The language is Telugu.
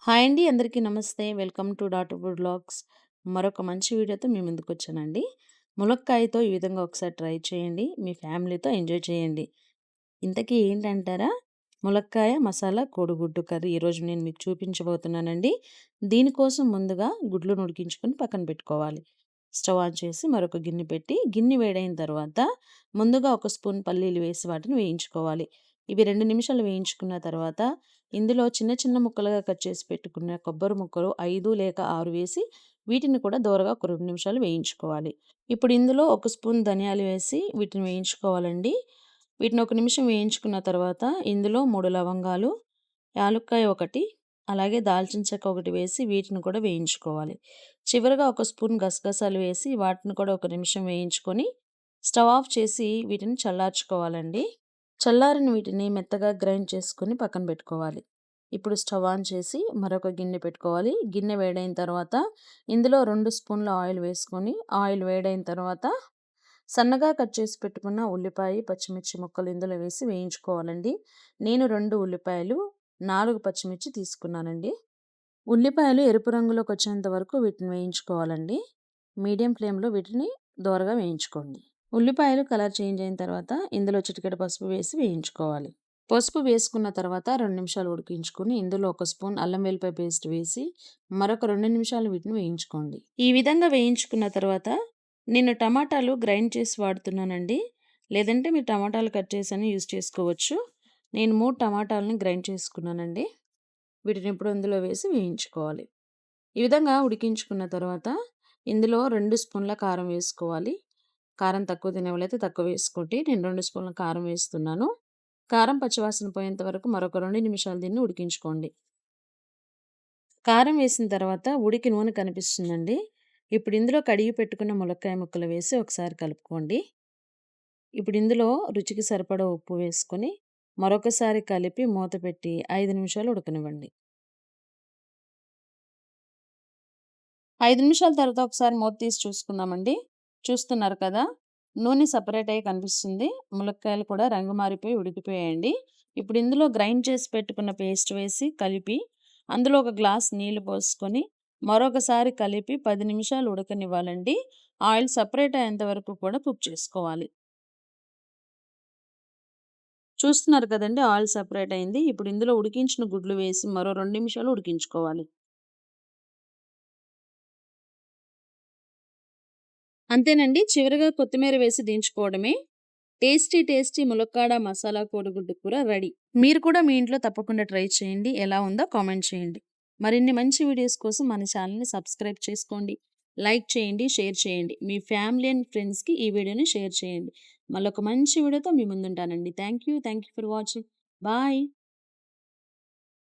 హాయ్ అండి. అందరికీ నమస్తే. Welcome to daughter food vlogs. మరొక మంచి వీడియోతో మీ ముందుకొచ్చానండి. ములక్కాయతో ఈ విధంగా ఒకసారి ట్రై చేయండి. మీ ఫ్యామిలీతో ఎంజాయ్ చేయండి. ఇంతకీ ఏంటంటారా? ములక్కాయ మసాలా కోడిగుడ్డు కర్రీ ఈరోజు నేను మీకు చూపించబోతున్నానండి. దీనికోసం ముందుగా గుడ్లను ఉడికించుకొని పక్కన పెట్టుకోవాలి. స్టవ్ ఆన్ చేసి మరొక గిన్నె పెట్టి, గిన్నె వేడైన తర్వాత ముందుగా ఒక స్పూన్ పల్లీలు వేసి వాటిని వేయించుకోవాలి. ఇవి 2 నిమిషాలు వేయించుకున్న తర్వాత ఇందులో చిన్న చిన్న ముక్కలుగా కట్ చేసి పెట్టుకున్న కొబ్బరి ముక్కలు 5 లేక 6 వేసి వీటిని కూడా దోరగా ఒక 2 నిమిషాలు వేయించుకోవాలి. ఇప్పుడు ఇందులో ఒక స్పూన్ ధనియాలు వేసి వీటిని వేయించుకోవాలండి. వీటిని ఒక నిమిషం వేయించుకున్న తర్వాత ఇందులో 3 లవంగాలు, యాలుక్కాయ ఒకటి, అలాగే దాల్చిన చెక్క ఒకటి వేసి వీటిని కూడా వేయించుకోవాలి. చివరగా ఒక స్పూన్ గసగసాలు వేసి వాటిని కూడా ఒక నిమిషం వేయించుకొని స్టవ్ ఆఫ్ చేసి వీటిని చల్లార్చుకోవాలండి. చల్లారిన వీటిని మెత్తగా గ్రైండ్ చేసుకొని పక్కన పెట్టుకోవాలి. ఇప్పుడు స్టవ్ ఆన్ చేసి మరొక గిన్నె పెట్టుకోవాలి. గిన్నె వేడైన తర్వాత ఇందులో 2 స్పూన్ల ఆయిల్ వేసుకొని ఆయిల్ వేడైన తర్వాత సన్నగా కట్ చేసి పెట్టుకున్న ఉల్లిపాయ, పచ్చిమిర్చి ముక్కలు ఇందులో వేసి వేయించుకోవాలండి. నేను 2 ఉల్లిపాయలు, 4 పచ్చిమిర్చి తీసుకున్నానండి. ఉల్లిపాయలు ఎరుపు రంగులోకి వచ్చేంత వరకు వీటిని వేయించుకోవాలండి. మీడియం ఫ్లేమ్‌లో వీటిని దోరగా వేయించుకోండి. ఉల్లిపాయలు కలర్ చేంజ్ అయిన తర్వాత ఇందులో చిటికెడు పసుపు వేసి వేయించుకోవాలి. పసుపు వేసుకున్న తర్వాత 2 నిమిషాలు ఉడికించుకొని ఇందులో ఒక స్పూన్ అల్లం వెల్లిపాయ పేస్ట్ వేసి మరొక 2 నిమిషాలు వీటిని వేయించుకోండి. ఈ విధంగా వేయించుకున్న తర్వాత నేను టమాటాలు గ్రైండ్ చేసి వాడుతున్నానండి. లేదంటే మీరు టమాటాలు కట్ చేసని యూజ్ చేసుకోవచ్చు. నేను 3 టమాటాలని గ్రైండ్ చేసుకున్నానండి. వీటిని ఇప్పుడు ఇందులో వేసి వేయించుకోవాలి. ఈ విధంగా ఉడికించుకున్న తర్వాత ఇందులో 2 స్పూన్ల కారం వేసుకోవాలి. కారం తక్కువ తినేవాళ్ళైతే తక్కువ వేసుకోండి. నేను 2 స్పూన్ల కారం వేస్తున్నాను. కారం పచ్చివాసన పోయేంత వరకు మరొక 2 నిమిషాలు దీన్ని ఉడికించుకోండి. కారం వేసిన తర్వాత ఉడికి నూనె కనిపిస్తుందండి. ఇప్పుడు ఇందులో కడిగి పెట్టుకున్న ములక్కాయ ముక్కలు వేసి ఒకసారి కలుపుకోండి. ఇప్పుడు ఇందులో రుచికి సరిపడా ఉప్పు వేసుకొని మరొకసారి కలిపి మూత పెట్టి 5 నిమిషాలు ఉడకనివ్వండి. 5 నిమిషాల తర్వాత ఒకసారి మూత తీసి చూసుకుందామండి. చూస్తున్నారు కదా! నూనె సెపరేట్ అయ్యి కనిపిస్తుంది. ములక్కాయలు కూడా రంగు మారిపోయి ఉడికిపోయాయండి. ఇప్పుడు ఇందులో గ్రైండ్ చేసి పెట్టుకున్న పేస్ట్ వేసి కలిపి అందులో ఒక గ్లాస్ నీళ్లు పోసుకొని మరొకసారి కలిపి 10 నిమిషాలు ఉడకనివ్వాలండి. ఆయిల్ సెపరేట్ అయ్యేంత వరకు కూడా కుక్ చేసుకోవాలి. చూస్తున్నారు కదండీ! ఆయిల్ సెపరేట్ అయింది. ఇప్పుడు ఇందులో ఉడికించిన గుడ్లు వేసి మరో 2 నిమిషాలు ఉడికించుకోవాలి. అంతేనండి. చివరగా కొత్తిమీర వేసి దించుకోవడమే. టేస్టీ టేస్టీ ములక్కాడ మసాలా కోడిగుడ్డు కూర రెడీ. మీరు కూడా మీ ఇంట్లో తప్పకుండా ట్రై చేయండి. ఎలా ఉందో కామెంట్ చేయండి. మరిన్ని మంచి వీడియోస్ కోసం మన ఛానల్‌ని సబ్స్క్రైబ్ చేసుకోండి. లైక్ చేయండి, షేర్ చేయండి. మీ ఫ్యామిలీ అండ్ ఫ్రెండ్స్‌కి ఈ వీడియోని షేర్ చేయండి. మళ్ళొక మంచి వీడియోతో మీ ముందుంటానండి. Thank you for watching. Bye.